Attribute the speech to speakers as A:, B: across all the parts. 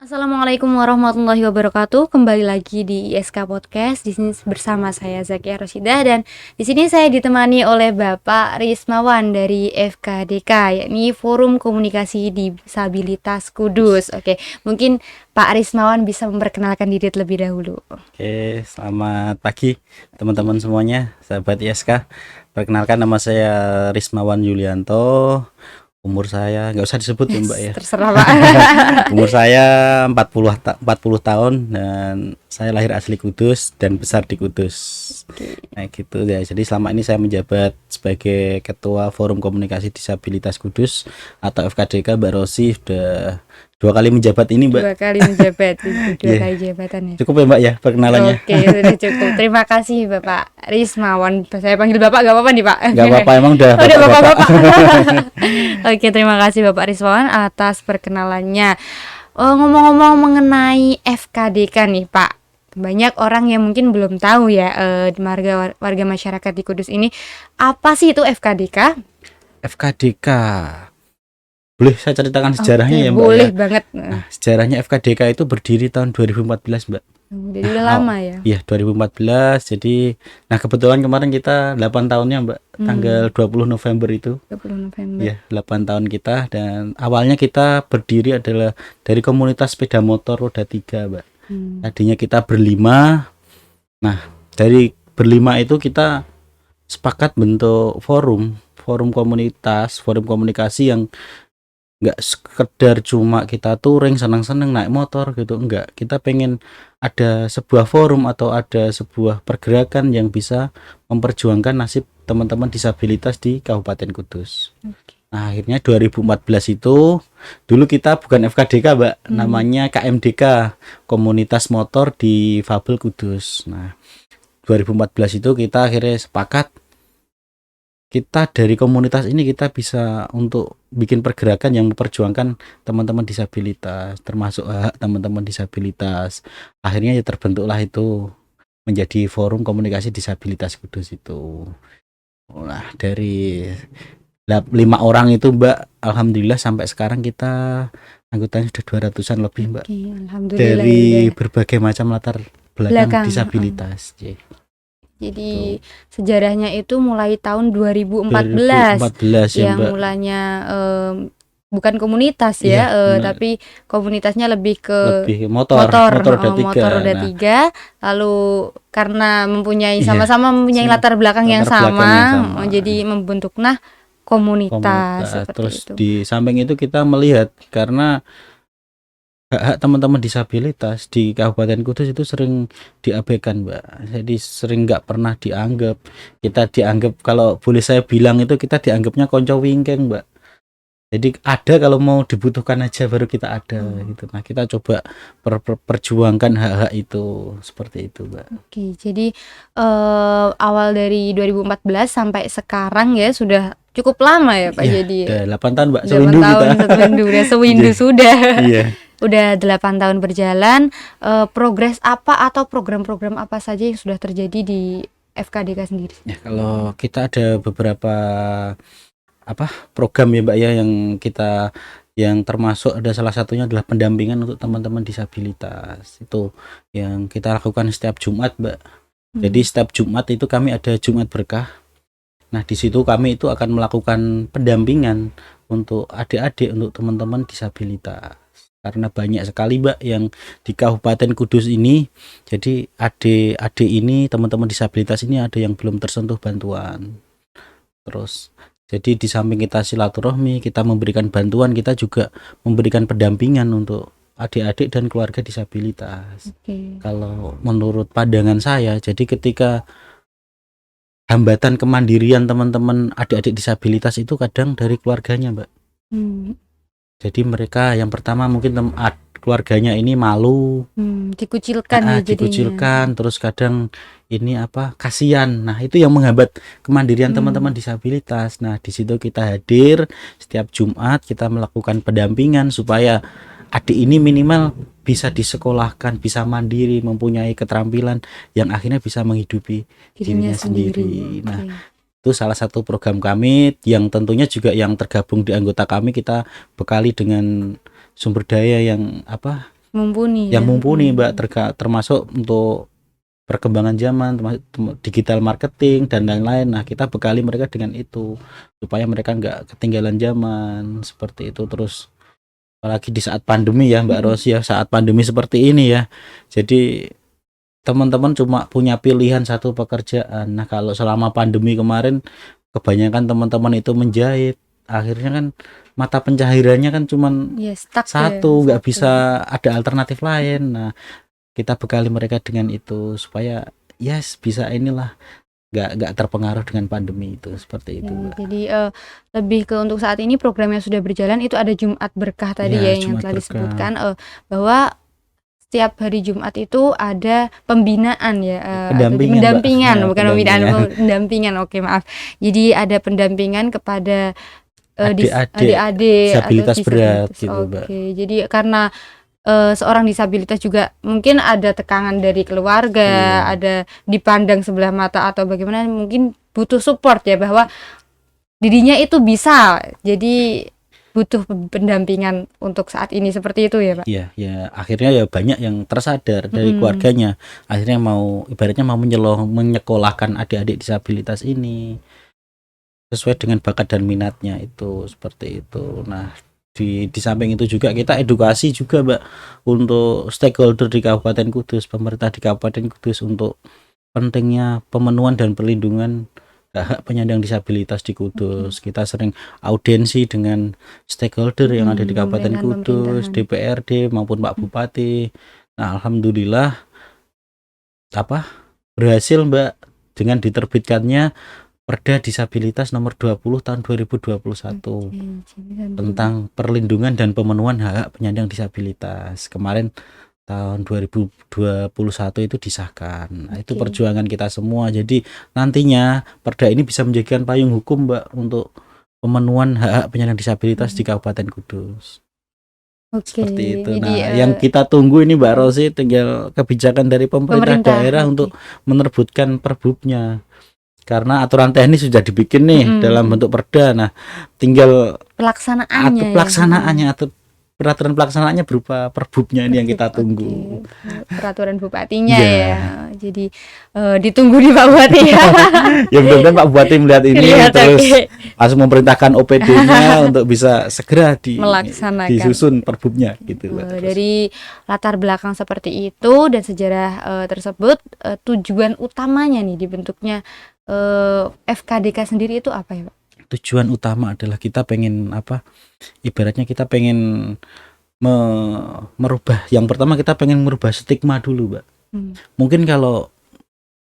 A: Assalamualaikum warahmatullahi wabarakatuh. Kembali lagi di ISK Podcast. Di sini bersama saya Zakia Rosidah dan di sini saya ditemani oleh Bapak Rismawan dari FKDK, yakni Forum Komunikasi Disabilitas Kudus. Oke, mungkin Pak Rismawan bisa memperkenalkan diri terlebih dahulu.
B: Oke, selamat pagi teman-teman semuanya, sahabat ISK. Perkenalkan, nama saya Rismawan Yulianto. Umur saya nggak usah disebut ya Mbak ya.
A: Terserah Pak.
B: Umur saya 40 tahun dan saya lahir asli Kudus dan besar di Kudus. Nah gitu ya. Jadi selama ini saya menjabat sebagai Ketua Forum Komunikasi Disabilitas Kudus atau FKDK. Mbak Rosi sudah 2 kali menjabat ini Mbak.
A: 2 kali menjabat, 2
B: Yeah.
A: kali jabatan ya.
B: Cukup ya Mbak ya perkenalannya.
A: Oke, sudah cukup. Terima kasih Bapak Rismawan. Saya panggil Bapak gak apa-apa nih Pak?
B: Gak apa-apa, emang udah
A: Udah
B: bapak-bapak.
A: Oke, terima kasih Bapak Rismawan atas perkenalannya. Ngomong-ngomong mengenai FKDK nih Pak, banyak orang yang mungkin belum tahu ya, warga masyarakat di Kudus ini, apa sih itu FKDK?
B: FKDK. Boleh saya ceritakan sejarahnya ya Mbak
A: boleh
B: ya?
A: banget.
B: Nah, sejarahnya FKDK itu berdiri tahun 2014 Mbak.
A: Jadi udah lama ya?
B: Iya, 2014. Jadi, nah kebetulan kemarin kita 8 tahunnya Mbak. Tanggal 20 November itu.
A: 20 November.
B: Iya, 8 tahun kita. Dan awalnya kita berdiri adalah dari komunitas sepeda motor roda 3 Mbak. Tadinya kita berlima. Nah, dari berlima itu kita sepakat bentuk forum komunitas, forum komunikasi yang nggak sekedar cuma kita touring senang-senang naik motor gitu, enggak. Kita pengen ada sebuah forum atau ada sebuah pergerakan yang bisa memperjuangkan nasib teman-teman disabilitas di Kabupaten Kudus. Nah, akhirnya 2014 itu dulu kita bukan FKDK Mbak, namanya KMDK, Komunitas Motor Difabel Kudus. Nah, 2014 itu kita akhirnya sepakat kita dari komunitas ini kita bisa untuk bikin pergerakan yang memperjuangkan teman-teman disabilitas, termasuk hak teman-teman disabilitas. Akhirnya ya terbentuklah itu menjadi Forum Komunikasi Disabilitas Kudus itu. Nah, dari 5 orang itu Mbak, alhamdulillah sampai sekarang kita anggotanya sudah 200-an lebih Mbak.
A: Alhamdulillah
B: dari
A: ya.
B: berbagai macam latar belakang disabilitas.
A: Jadi sejarahnya itu mulai tahun 2014
B: ya,
A: yang
B: Mbak.
A: mulanya bukan komunitas ya, tapi komunitasnya lebih ke
B: motor roda
A: 3. Lalu karena mempunyai sama-sama mempunyai latar belakang yang sama, jadi membentuklah komunitas seperti
B: terus
A: itu.
B: Di samping itu kita melihat karena hak-hak teman-teman disabilitas di Kabupaten Kudus itu sering diabaikan Mbak. Jadi sering nggak pernah dianggap. Kita dianggap, kalau boleh saya bilang itu kita dianggapnya konco wingkeng Mbak. Jadi ada kalau mau dibutuhkan aja baru kita ada gitu. Nah, kita coba perjuangkan hak-hak itu seperti itu Mbak.
A: Oke, jadi awal dari 2014 sampai sekarang ya sudah cukup lama ya Pak.
B: Ya,
A: jadi
B: udah 8 tahun Mbak,
A: 8 tahun, sewindu sudah.
B: Iya.
A: Udah 8 tahun berjalan, progres apa atau program-program apa saja yang sudah terjadi di FKDK sendiri?
B: Ya, kalau kita ada beberapa program ya Mbak ya, yang termasuk ada salah satunya adalah pendampingan untuk teman-teman disabilitas. Itu yang kita lakukan setiap Jumat Mbak. Jadi setiap Jumat itu kami ada Jumat Berkah. Nah, di situ kami itu akan melakukan pendampingan untuk adik-adik, untuk teman-teman disabilitas. Karena banyak sekali Mbak yang di Kabupaten Kudus ini, jadi adik-adik ini, teman-teman disabilitas ini ada yang belum tersentuh bantuan. Terus jadi di samping kita silaturahmi, kita memberikan bantuan, kita juga memberikan pendampingan untuk adik-adik dan keluarga disabilitas. Kalau menurut pandangan saya, jadi ketika hambatan kemandirian teman-teman adik-adik disabilitas itu kadang dari keluarganya Mbak. Jadi mereka yang pertama mungkin keluarganya ini malu,
A: dikucilkan
B: terus kadang ini kasihan. Nah, itu yang menghambat kemandirian teman-teman disabilitas. Nah, di situ kita hadir setiap Jumat, kita melakukan pendampingan supaya adik ini minimal bisa disekolahkan, bisa mandiri, mempunyai keterampilan yang akhirnya bisa menghidupi dirinya sendiri. Nah, itu salah satu program kami yang tentunya juga yang tergabung di anggota kami, kita bekali dengan sumber daya yang
A: mumpuni
B: yang
A: ya.
B: mumpuni Mbak, termasuk untuk perkembangan zaman, termasuk digital marketing dan lain-lain. Nah, kita bekali mereka dengan itu supaya mereka nggak ketinggalan zaman seperti itu. Terus apalagi di saat pandemi ya Mbak Rosi ya, saat pandemi seperti ini ya. Jadi teman-teman cuma punya pilihan satu pekerjaan. Nah, kalau selama pandemi kemarin kebanyakan teman-teman itu menjahit, akhirnya kan mata pencahariannya kan cuman
A: Ya, stuck
B: satu, nggak
A: satu.
B: bisa ada alternatif lain. Nah, kita bekali mereka dengan itu supaya bisa inilah nggak terpengaruh dengan pandemi itu seperti itu
A: Ya,
B: Mbak.
A: jadi lebih ke untuk saat ini program yang sudah berjalan itu ada Jumat Berkah tadi ya yang
B: Jumat
A: telah
B: Berkah.
A: disebutkan bahwa setiap hari Jumat itu ada pembinaan ya, pendampingan, bukan pembinaan, pendampingan. Oke, maaf. Jadi ada pendampingan kepada adik-adik
B: disabilitas
A: atau
B: berat
A: disabilitas.
B: gitu Mbak.
A: Oke, jadi karena seorang disabilitas juga mungkin ada tekanan dari keluarga, ada dipandang sebelah mata atau bagaimana, mungkin butuh support ya bahwa dirinya itu bisa. Jadi butuh pendampingan untuk saat ini seperti itu ya Pak.
B: Iya, ya akhirnya ya banyak yang tersadar dari keluarganya. Akhirnya ibaratnya mau menyekolahkan adik-adik disabilitas ini sesuai dengan bakat dan minatnya itu seperti itu. Nah, di samping itu juga kita edukasi juga Mbak untuk stakeholder di Kabupaten Kudus, pemerintah di Kabupaten Kudus untuk pentingnya pemenuhan dan perlindungan hak penyandang disabilitas di Kudus. Kita sering audiensi dengan stakeholder yang ada di Kabupaten Kudus, DPRD maupun Pak Bupati. Nah, alhamdulillah berhasil Mbak dengan diterbitkannya Perda Disabilitas nomor 20 tahun 2021 tentang perlindungan dan pemenuhan hak penyandang disabilitas. Kemarin tahun 2021 itu disahkan. Nah, itu perjuangan kita semua. Jadi nantinya perda ini bisa menjadikan payung hukum Mbak untuk pemenuhan hak penyandang disabilitas di Kabupaten Kudus. Seperti itu. Nah, yang kita tunggu ini Mbak Rosi tinggal kebijakan dari pemerintah daerah untuk menerbitkan perbubnya. Karena aturan teknis sudah dibikin nih dalam bentuk perda. Nah, tinggal pelaksanaannya atau peraturan pelaksanaannya berupa perbubnya ini yang kita tunggu.
A: Peraturan bupatinya ya. Jadi ditunggu di Pak Bupati ya.
B: Ya mudah-mudahan Pak Bupati melihat ini terus langsung memerintahkan OPD-nya untuk bisa segera disusun perbubnya gitu.
A: Dari latar belakang seperti itu dan sejarah tersebut, tujuan utamanya nih dibentuknya FKDK sendiri itu apa ya Pak?
B: Tujuan utama adalah kita pengen ibaratnya kita pengen merubah, yang pertama kita pengen merubah stigma dulu Mbak. Mungkin kalau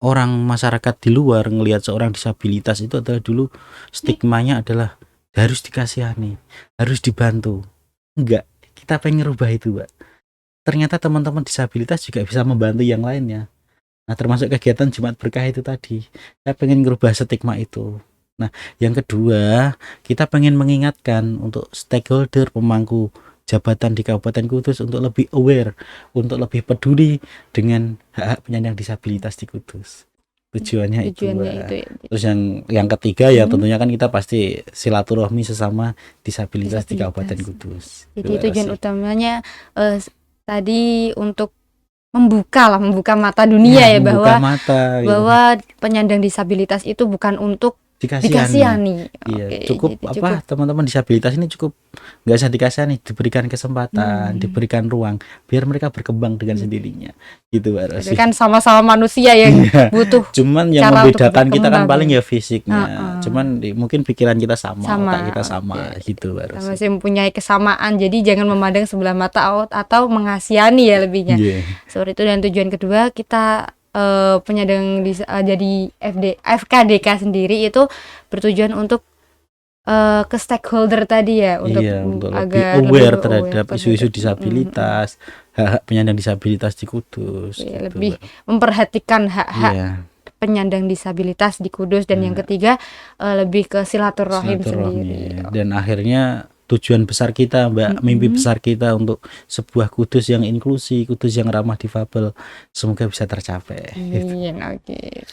B: orang masyarakat di luar ngelihat seorang disabilitas itu adalah dulu stigmanya adalah harus dikasihani, harus dibantu. Enggak, kita pengen merubah itu Mbak. Ternyata teman-teman disabilitas juga bisa membantu yang lainnya. Nah, termasuk kegiatan Jumat Berkah itu tadi. Saya pengen merubah stigma itu. Nah, yang kedua, kita pengen mengingatkan untuk stakeholder pemangku jabatan di Kabupaten Kudus untuk lebih aware, untuk lebih peduli dengan hak penyandang disabilitas di Kudus. Tujuannya itu. Terus yang ketiga ya tentunya kan kita pasti silaturahmi sesama disabilitas di Kabupaten Kudus.
A: Jadi tujuan utamanya tadi untuk membuka mata dunia ya bahwa penyandang disabilitas itu bukan untuk dikasihani.
B: Iya, cukup teman-teman disabilitas ini cukup nggak usah dikasihani, diberikan kesempatan, diberikan ruang biar mereka berkembang dengan sendirinya. Gitu Mbak Rosi.
A: Kan sama-sama manusia yang butuh.
B: Cuman yang membedakan kita kan paling ya fisiknya. Cuman mungkin pikiran kita sama. Otak kita sama gitu Mbak Rosi.
A: Masih mempunyai kesamaan. Jadi jangan memandang sebelah mata atau mengasihani ya lebihnya. Seperti itu. Dan tujuan kedua kita penyandang jadi FKDK sendiri itu bertujuan untuk ke stakeholder tadi ya, untuk
B: agar lebih aware terhadap isu-isu disabilitas, hak penyandang disabilitas di Kudus.
A: Lebih memperhatikan hak-hak penyandang disabilitas di Kudus. Dan yang ketiga lebih ke silaturahim sendiri.
B: Dan akhirnya tujuan besar kita Mbak, mimpi besar kita untuk sebuah Kudus yang inklusi, Kudus yang ramah difabel, semoga bisa tercapai.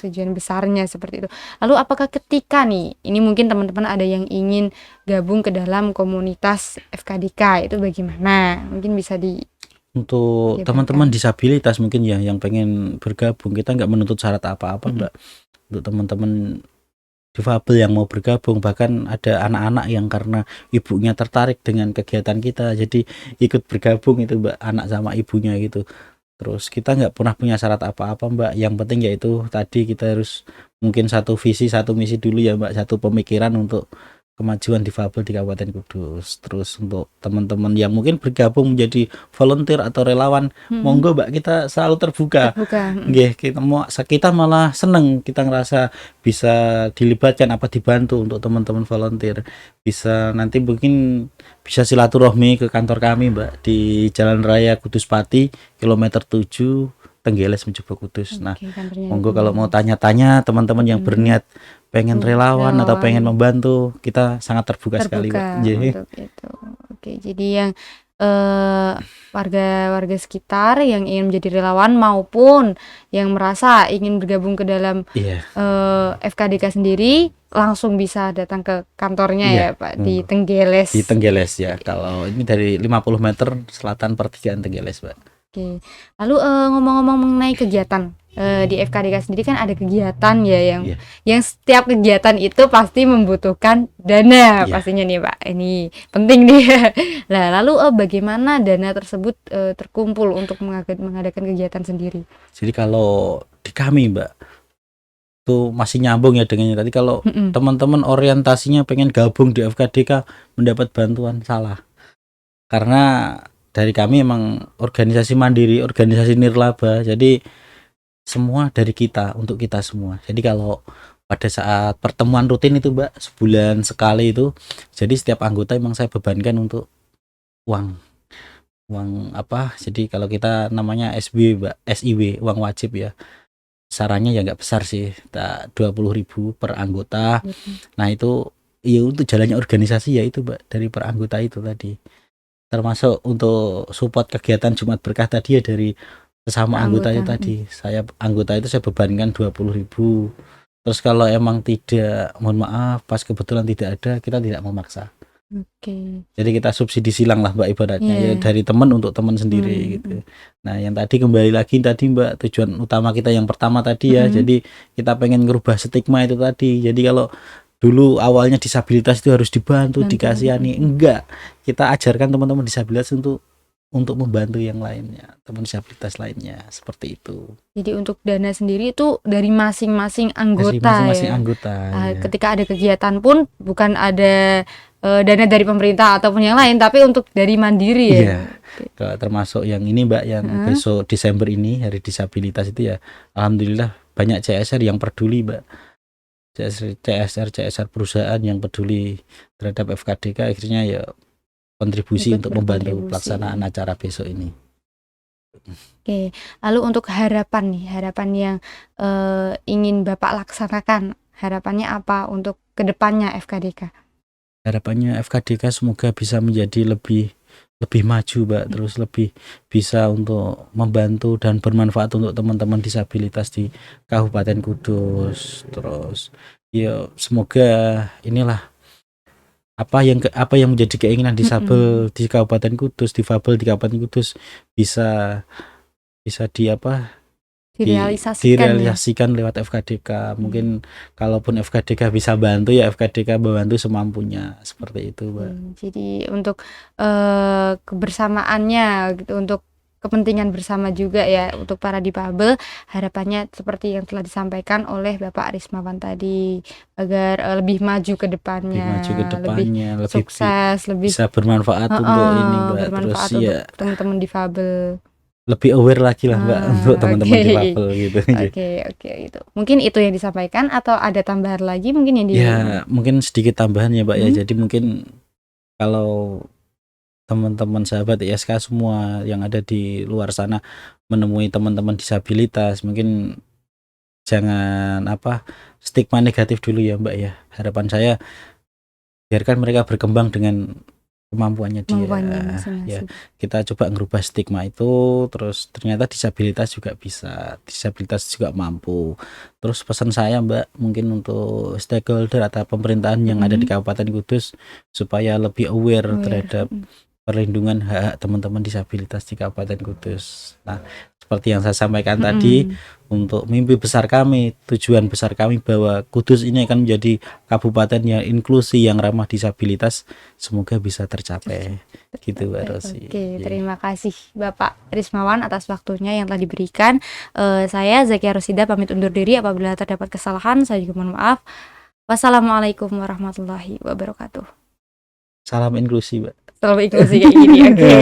A: Tujuan besarnya seperti itu. Lalu apakah ketika ini mungkin teman-teman ada yang ingin gabung ke dalam komunitas FKDK, itu bagaimana? Mungkin bisa
B: Untuk teman-teman disabilitas mungkin ya yang pengen bergabung, kita nggak menuntut syarat apa-apa Mbak. Untuk teman-teman difabel yang mau bergabung, bahkan ada anak-anak yang karena ibunya tertarik dengan kegiatan kita jadi ikut bergabung itu Mbak, anak sama ibunya gitu. Terus kita nggak pernah punya syarat apa-apa Mbak, yang penting yaitu tadi kita harus mungkin satu visi satu misi dulu ya Mbak, satu pemikiran untuk kemajuan difabel di Kabupaten Kudus. Terus untuk teman-teman yang mungkin bergabung menjadi volunteer atau relawan, monggo Mbak, kita selalu terbuka. Nggih, kita malah seneng, kita ngerasa bisa dilibatkan apa dibantu untuk teman-teman volunteer. Bisa nanti mungkin bisa silaturahmi ke kantor kami Mbak di Jalan Raya Kudus Pati kilometer 7 Tenggeles mencoba Kudus. Nah, monggo kalau mau tanya-tanya teman-teman yang berniat pengen relawan atau pengen membantu, kita sangat terbuka sekali Mbak.
A: Untuk itu. Oke, jadi yang warga-warga sekitar yang ingin menjadi relawan maupun yang merasa ingin bergabung ke dalam FKDK sendiri langsung bisa datang ke kantornya ya Pak di Tenggeles.
B: Di Tenggeles ya. Kalau ini dari 50 meter selatan pertigaan Tenggeles Mbak.
A: Oke. Lalu ngomong-ngomong mengenai kegiatan di FKDK sendiri kan ada kegiatan ya yang setiap kegiatan itu pasti membutuhkan dana pastinya nih Pak. Ini penting nih. Nah, lalu bagaimana dana tersebut terkumpul untuk mengadakan kegiatan sendiri?
B: Jadi kalau di kami Mbak itu masih nyambung ya dengan tadi, kalau teman-teman orientasinya pengen gabung di FKDK mendapat bantuan, salah. Karena dari kami emang organisasi mandiri, organisasi nirlaba, jadi semua dari kita, untuk kita semua. Jadi kalau pada saat pertemuan rutin itu Mbak, sebulan sekali itu, jadi setiap anggota emang saya bebankan untuk uang apa, jadi kalau kita namanya SIW Mbak, SIW, uang wajib ya, sarannya ya nggak besar sih, 20.000 per anggota. Nah itu ya untuk jalannya organisasi ya itu Mbak, dari per anggota itu tadi, termasuk untuk support kegiatan Jumat Berkah tadi ya dari sesama anggota itu tadi, saya anggota itu saya bebankan 20.000. Terus kalau emang tidak, mohon maaf, pas kebetulan tidak ada, kita tidak memaksa. Jadi kita subsidi silang lah Mbak, ibaratnya ya dari teman untuk teman sendiri gitu. Nah yang tadi kembali lagi tadi Mbak, tujuan utama kita yang pertama tadi ya, jadi kita pengen ngerubah stigma itu tadi. Jadi kalau dulu awalnya disabilitas itu harus dibantu, dikasihani, enggak, kita ajarkan teman-teman disabilitas untuk membantu yang lainnya, teman disabilitas lainnya, seperti itu.
A: Jadi untuk dana sendiri itu dari masing-masing anggota Ketika ada kegiatan pun bukan ada dana dari pemerintah ataupun yang lain, tapi untuk dari mandiri ya.
B: Termasuk yang ini Mbak, yang besok Desember ini hari disabilitas itu ya, alhamdulillah banyak CSR yang peduli Mbak. CSR perusahaan yang peduli terhadap FKDK, akhirnya ya kontribusi untuk membantu pelaksanaan acara besok ini.
A: Oke, lalu untuk harapan yang ingin Bapak laksanakan, harapannya apa untuk kedepannya FKDK?
B: Harapannya FKDK semoga bisa menjadi lebih maju Mbak, terus lebih bisa untuk membantu dan bermanfaat untuk teman-teman disabilitas di Kabupaten Kudus. Terus ya semoga inilah apa yang menjadi keinginan disabel di Kabupaten Kudus, difabel di Kabupaten Kudus bisa direalisasikan lewat FKDK. Mungkin kalaupun FKDK bisa bantu ya FKDK membantu semampunya, seperti itu Mbak.
A: Jadi untuk kebersamaannya gitu, untuk kepentingan bersama juga ya untuk para difabel, harapannya seperti yang telah disampaikan oleh Bapak Rismawan tadi, agar lebih maju ke depannya, lebih sukses, lebih
B: bisa bermanfaat untuk ini Mbak,
A: bermanfaat
B: terus
A: untuk
B: ya
A: teman-teman difabel,
B: lebih aware lagi lah Mbak untuk teman-teman difabel gitu.
A: Oke, itu mungkin itu yang disampaikan atau ada tambahan lagi mungkin yang
B: mungkin sedikit tambahan ya Mbak ya. Jadi mungkin kalau teman-teman sahabat ISK semua yang ada di luar sana menemui teman-teman disabilitas, mungkin jangan stigma negatif dulu ya Mbak ya. Harapan saya biarkan mereka berkembang dengan kemampuannya dia. Ya, kita coba ngerubah stigma itu, terus ternyata disabilitas juga bisa, disabilitas juga mampu. Terus pesan saya Mbak, mungkin untuk stakeholder atau pemerintahan yang ada di Kabupaten Kudus supaya lebih aware terhadap perlindungan hak teman-teman disabilitas di Kabupaten Kudus. Nah, seperti yang saya sampaikan tadi, untuk mimpi besar kami, tujuan besar kami bahwa Kudus ini akan menjadi kabupaten yang inklusi, yang ramah disabilitas, semoga bisa tercapai. Gitu, Mbak Rosi.
A: Oke, terima kasih Bapak Rismawan atas waktunya yang telah diberikan. Saya Zakia Rosida pamit undur diri. Apabila terdapat kesalahan, saya juga mohon maaf. Wassalamualaikum warahmatullahi wabarakatuh.
B: Salam inklusi, Mbak.
A: Salam inklusi kayak gini, oke.